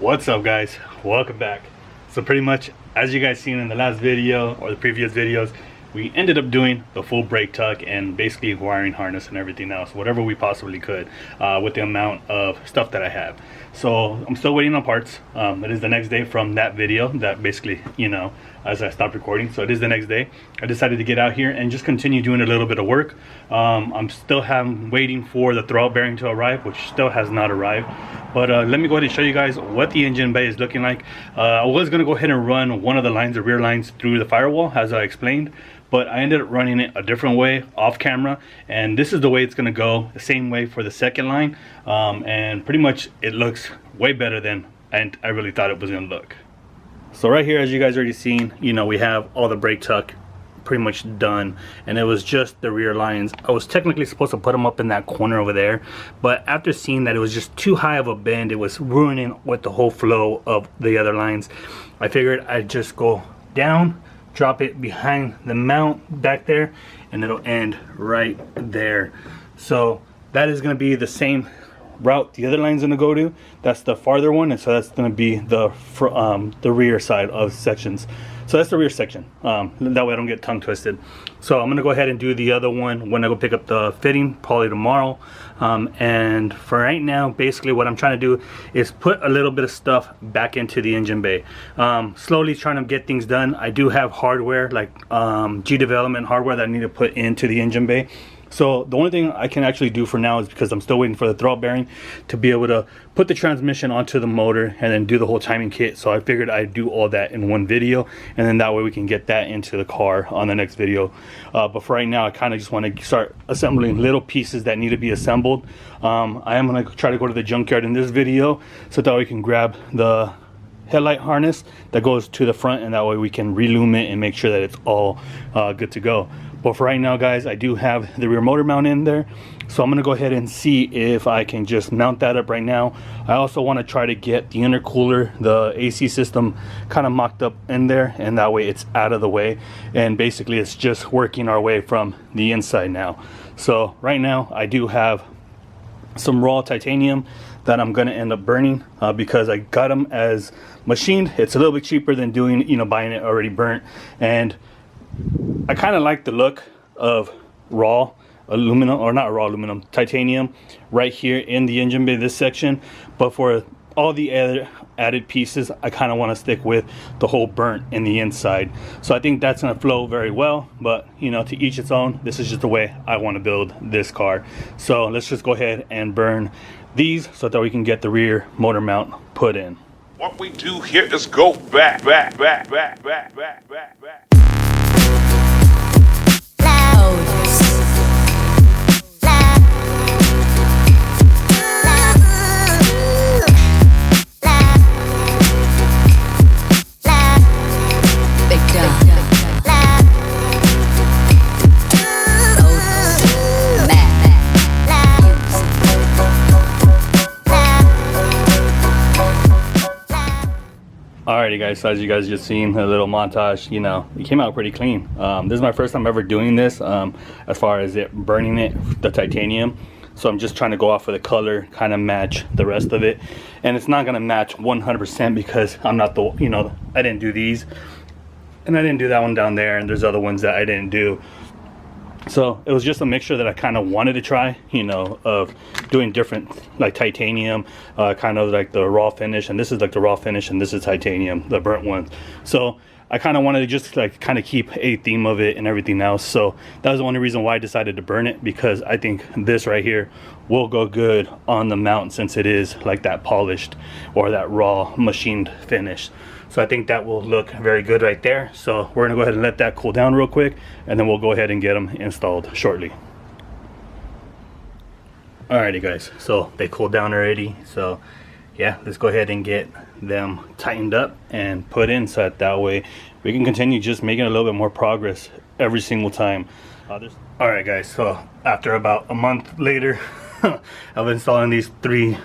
What's up, guys? Welcome back. So pretty much as you guys seen in the last video or the previous videos, we ended up doing the full brake tuck and basically wiring harness and everything else, whatever we possibly could with the amount of stuff that I have. So I'm still waiting on parts. It is the next day from that video that basically, you know, as I stopped recording. So it is the next day. I decided to get out here and just continue doing a little bit of work. I'm still waiting for the throwout bearing to arrive, which still has not arrived. But let me go ahead and show you guys what the engine bay is looking like. I was going to go ahead and run one of the lines, the rear lines, through the firewall as I explained, but I ended up running it a different way off camera, and this is the way it's going to go, the same way for the second line, and pretty much it looks way better than I really thought it was going to look. So right here, as you guys already seen, you know, we have all the brake tuck pretty much done, and it was just the rear lines. I was technically supposed to put them up in that corner over there, but after seeing that it was just too high of a bend, it was ruining with the whole flow of the other lines. I figured I'd just go down, drop it behind the mount back there, and it'll end right there. So that is going to be the same route the other line's going to go to. That's the farther one, and so that's going to be the rear side of sections. So that's the rear section. That way I don't get tongue twisted. So I'm going to go ahead and do the other one when I go pick up the fitting, probably tomorrow. And for right now, basically what I'm trying to do is put a little bit of stuff back into the engine bay. Slowly trying to get things done. I do have hardware, like G development hardware, that I need to put into the engine bay. So the only thing I can actually do for now is, because I'm still waiting for the throwout bearing to be able to put the transmission onto the motor and then do the whole timing kit. So I figured I'd do all that in one video, and then that way we can get that into the car on the next video. But for right now, I kind of just want to start assembling little pieces that need to be assembled. I am going to try to go to the junkyard in this video so that we can grab the headlight harness that goes to the front, and that way we can relume it and make sure that it's all good to go. But for right now, guys, I do have the rear motor mount in there, so I'm going to go ahead and see if I can just mount that up right now. I also want to try to get the intercooler, the AC system, kind of mocked up in there, and that way it's out of the way, and basically it's just working our way from the inside now. So right now I do have some raw titanium that I'm going to end up burning because I got them as machined. It's a little bit cheaper than doing, you know, buying it already burnt, and I kind of like the look of raw aluminum, or not raw aluminum, titanium right here in the engine bay, this section. But for all the other added pieces, I kind of want to stick with the whole burnt in the inside. So I think that's going to flow very well, but you know, to each its own. This is just the way I want to build this car. So let's just go ahead and burn these so that we can get the rear motor mount put in. What we do here is go back. Alrighty guys, so as you guys just seen a little montage, you know, it came out pretty clean. This is my first time ever doing this, as far as it burning it, the titanium. So I'm just trying to go off of the color, kind of match the rest of it. And it's not gonna match 100% because I'm not the, you know, I didn't do these, and I didn't do that one down there, and there's other ones that I didn't do. So it was just a mixture that I kind of wanted to try, you know, of doing different, like titanium, kind of like the raw finish, and this is like the raw finish, and this is titanium, the burnt ones. So I kind of wanted to just like kind of keep a theme of it and everything else. So that was the only reason why I decided to burn it, because I think this right here will go good on the mount, since it is like that polished or that raw machined finish. So I think that will look very good right there. So we're gonna go ahead and let that cool down real quick, and then we'll go ahead and get them installed shortly. Alrighty guys, so they cooled down already. So yeah, let's go ahead and get them tightened up and put in, so that way we can continue just making a little bit more progress every single time. Alright guys, so after about a month later of installing these 3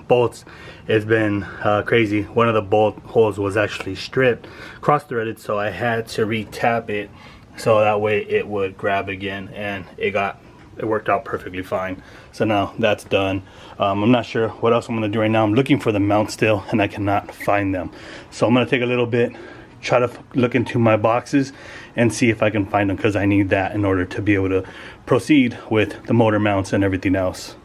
bolts, it's been crazy. One of the bolt holes was actually stripped, cross-threaded, so I had to re-tap it so that way it would grab again, and it got it worked out perfectly fine. So now that's done. I'm not sure what else I'm gonna do right now. I'm looking for the mounts still, and I cannot find them. So I'm gonna take a little bit, try to look into my boxes and see if I can find them, because I need that in order to be able to proceed with the motor mounts and everything else.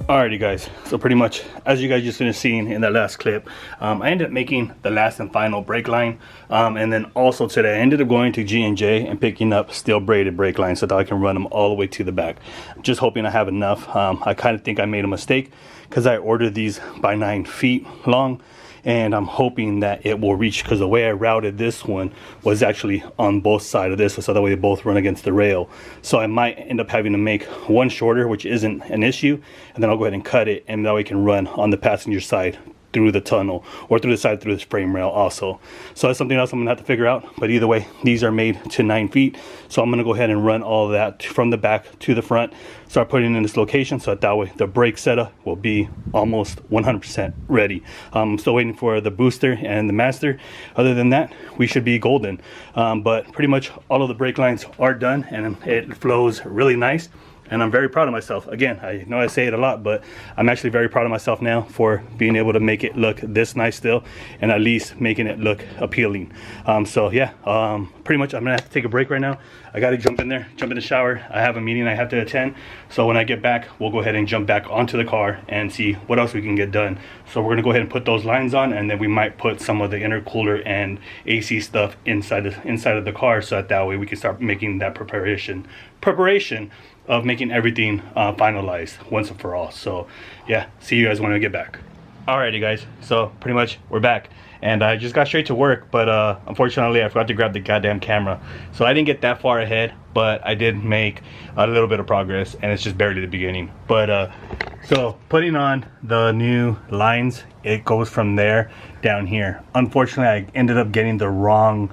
Alrighty guys, so pretty much as you guys just finished seeing in that last clip, I ended up making the last and final brake line, and then also today I ended up going to G&J and picking up steel braided brake lines so that I can run them all the way to the back. Just hoping I have enough. I kind of think I made a mistake because I ordered these by 9 feet long, and I'm hoping that it will reach, because the way I routed this one was actually on both sides of this, so that way they both run against the rail. So I might end up having to make one shorter, which isn't an issue, and then I'll go ahead and cut it, and that way I can run on the passenger side through the tunnel, or through the side through this frame rail also. So that's something else I'm gonna have to figure out, but either way these are made to 9 feet, so I'm gonna go ahead and run all of that from the back to the front, start putting it in this location, so that way the brake setup will be almost 100% ready. I'm still waiting for the booster and the master. Other than that, we should be golden. But pretty much all of the brake lines are done, and it flows really nice. And I'm very proud of myself. Again, I know I say it a lot, but I'm actually very proud of myself now for being able to make it look this nice still, and at least making it look appealing. So yeah, pretty much I'm gonna have to take a break right now. I gotta jump in there, jump in the shower. I have a meeting I have to attend. So when I get back, we'll go ahead and jump back onto the car and see what else we can get done. So we're gonna go ahead and put those lines on, and then we might put some of the intercooler and AC stuff inside of the car, so that way we can start making that preparation of making everything finalized once and for all. So yeah, see you guys when I get back. Alrighty guys, so pretty much we're back, and I just got straight to work, but unfortunately I forgot to grab the goddamn camera, so I didn't get that far ahead, but I did make a little bit of progress, and it's just barely the beginning. But so putting on the new lines, it goes from there down here. Unfortunately I ended up getting the wrong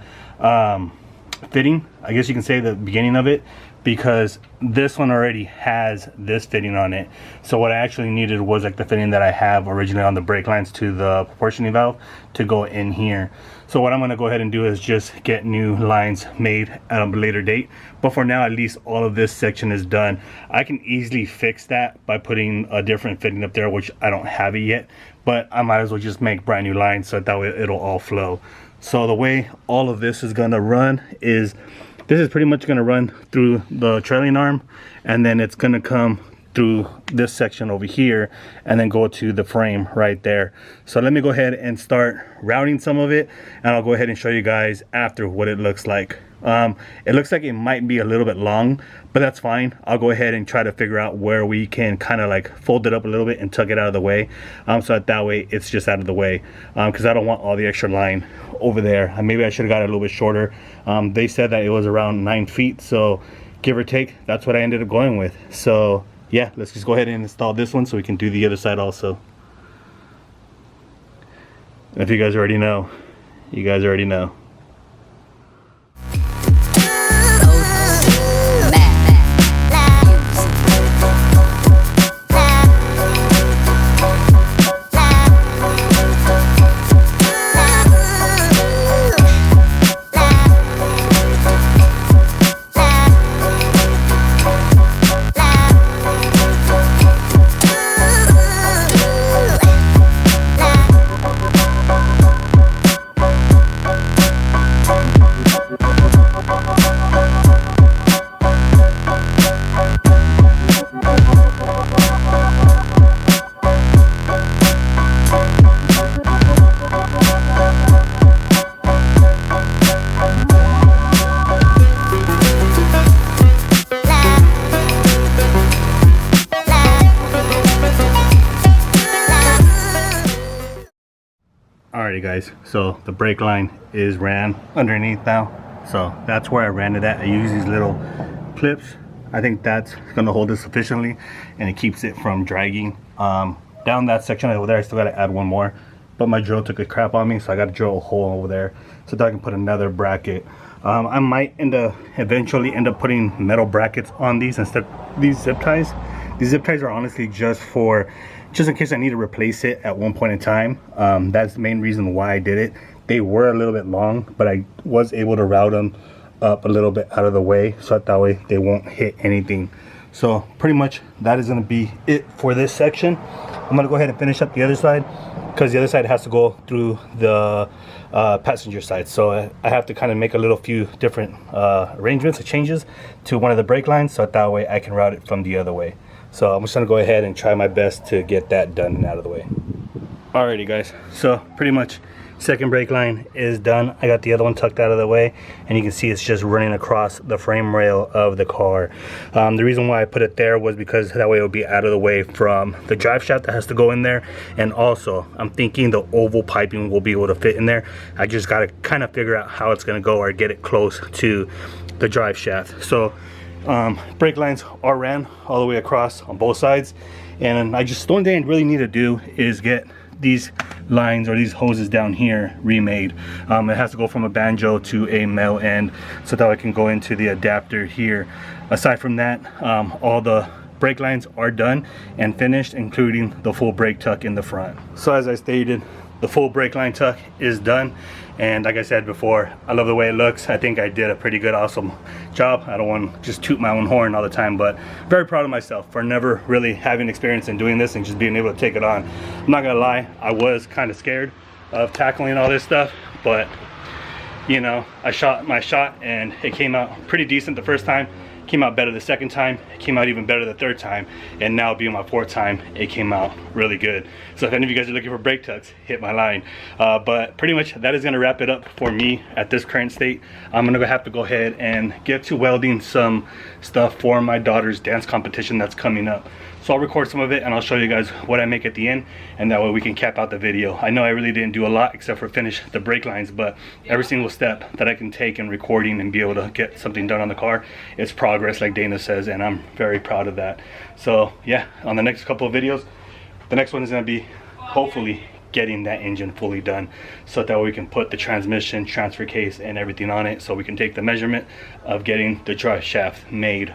fitting, I guess you can say, the beginning of it, because this one already has this fitting on it. So what I actually needed was like the fitting that I have originally on the brake lines to the proportioning valve to go in here. So what I'm going to go ahead and do is just get new lines made at a later date, but for now at least all of this section is done. I can easily fix that by putting a different fitting up there, which I don't have it yet, but I might as well just make brand new lines so that way it'll all flow. So the way all of this is going to run is, this is pretty much going to run through the trailing arm, and then it's going to come through this section over here and then go to the frame right there. So let me go ahead and start routing some of it, and I'll go ahead and show you guys after what it looks like. It looks like it might be a little bit long, but that's fine. I'll go ahead and try to figure out where we can kind of like fold it up a little bit and tuck it out of the way, so that way it's just out of the way, because I don't want all the extra line over there. Maybe I should have got it a little bit shorter. They said that it was around 9 feet, so give or take, that's what I ended up going with. So yeah, let's just go ahead and install this one so we can do the other side also. And if you guys already know, you guys already know. Alrighty guys, so the brake line is ran underneath now, so that's where I ran it at. I use these little clips. I think that's going to hold it sufficiently, and it keeps it from dragging. Down that section over there, I still got to add one more, but my drill took a crap on me, so I got to drill a hole over there so that I can put another bracket. I might eventually end up putting metal brackets on these instead of these zip ties. These zip ties are honestly just in case I need to replace it at one point in time. That's the main reason why I did it. They were a little bit long, but I was able to route them up a little bit out of the way, so that way they won't hit anything. So pretty much that is going to be it for this section. I'm going to go ahead and finish up the other side, because the other side has to go through the passenger side. So I have to kind of make a few different arrangements or changes to one of the brake lines, so that way I can route it from the other way. So I'm just gonna go ahead and try my best to get that done and out of the way. Alrighty guys, so pretty much second brake line is done. I got the other one tucked out of the way, and you can see it's just running across the frame rail of the car. The reason why I put it there was because that way it would be out of the way from the drive shaft that has to go in there, and also I'm thinking the oval piping will be able to fit in there. I just got to kind of figure out how it's going to go or get it close to the drive shaft. So brake lines are ran all the way across on both sides, and the only thing I really need to do is get these lines or these hoses down here remade. It has to go from a banjo to a metal end, so that I can go into the adapter here. Aside from that, all the brake lines are done and finished, including the full brake tuck in the front. So as I stated, the full brake line tuck is done, and like I said before, I love the way it looks. I think I did a pretty good, awesome job. I don't want to just toot my own horn all the time, but very proud of myself for never really having experience in doing this and just being able to take it on. I'm not gonna lie, I was kind of scared of tackling all this stuff, but you know, I shot my shot and it came out pretty decent the first time. Came out better the second time, it came out even better the third time, and now being my fourth time, it came out really good. So if any of you guys are looking for brake tucks, hit my line. But pretty much that is going to wrap it up for me at this current state. I'm going to have to go ahead and get to welding some stuff for my daughter's dance competition that's coming up. So I'll record some of it and I'll show you guys what I make at the end, and that way we can cap out the video. I know I really didn't do a lot except for finish the brake lines, but every single step that I can take in recording and be able to get something done on the car, it's progress, like Dana says, and I'm very proud of that. So yeah, on the next couple of videos, the next one is going to be hopefully getting that engine fully done, so that way we can put the transmission, transfer case, and everything on it, so we can take the measurement of getting the drive shaft made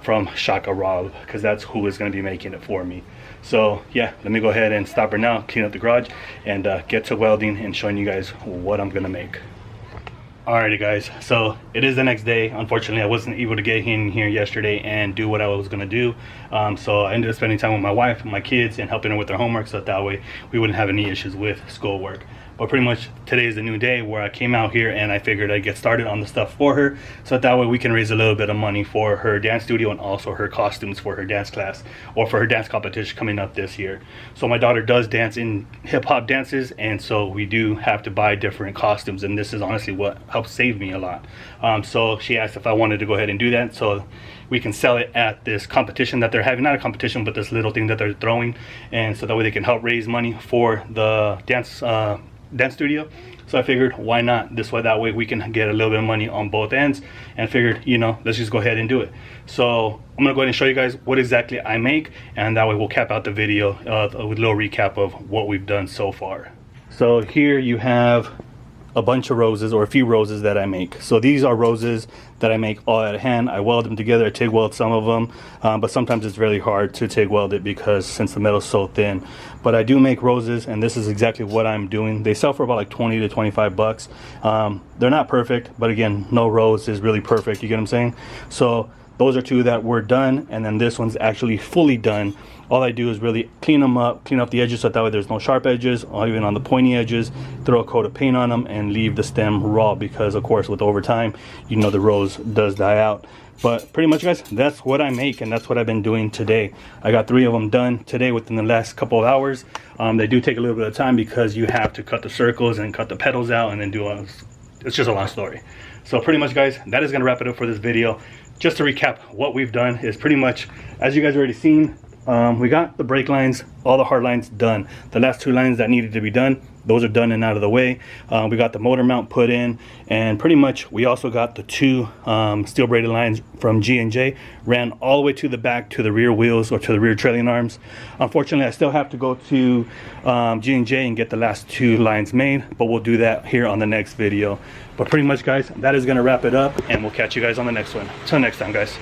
from Shaka Rob, because that's who is going to be making it for me. So yeah, let me go ahead and stop her now, clean up the garage, and get to welding and showing you guys what I'm going to make. Alrighty guys, so it is the next day. Unfortunately, I wasn't able to get in here yesterday and do what I was gonna do. So I ended up spending time with my wife and my kids and helping her with their homework, so that way we wouldn't have any issues with schoolwork. But pretty much today is the new day where I came out here and I figured I'd get started on the stuff for her, so that way we can raise a little bit of money for her dance studio and also her costumes for her dance class or for her dance competition coming up this year. So my daughter does dance in hip-hop dances, and so we do have to buy different costumes, and this is honestly what helps save me a lot. So she asked if I wanted to go ahead and do that, so we can sell it at this competition that they're having. Not a competition, but this little thing that they're throwing, and so that way they can help raise money for the dance studio. So I figured, why not? That way we can get a little bit of money on both ends, and figured, you know, let's just go ahead and do it. So I'm gonna go ahead and show you guys what exactly I make, and that way we'll cap out the video with a little recap of what we've done so far. So here you have a bunch of roses, or a few roses that I make. So these are roses that I make all out of hand. I weld them together. I TIG weld some of them, but sometimes it's really hard to TIG weld it because since the metal's so thin. But I do make roses, and this is exactly what I'm doing. They sell for about like 20 to 25 bucks. They're not perfect, but again, no rose is really perfect, you get what I'm saying? So those are two that were done, and then this one's actually fully done. All I do is really clean them up, clean up the edges, so that way there's no sharp edges, or even on the pointy edges, throw a coat of paint on them, and leave the stem raw, because of course with overtime, you know, the rose does die out. But pretty much guys, that's what I make, and that's what I've been doing today. I got 3 of them done today within the last couple of hours. They do take a little bit of time because you have to cut the circles and cut the petals out and then do it's just a long story. So pretty much guys, that is going to wrap it up for this video. Just to recap, what we've done is pretty much, as you guys already seen, we got the brake lines, all the hard lines done. The last 2 lines that needed to be done, those are done and out of the way. We got the motor mount put in, and pretty much we also got the 2 steel braided lines from G&J ran all the way to the back to the rear wheels or to the rear trailing arms. Unfortunately, I still have to go to G&J and get the last 2 lines made, but we'll do that here on the next video. But pretty much, guys, that is going to wrap it up, and we'll catch you guys on the next one. Till next time, guys.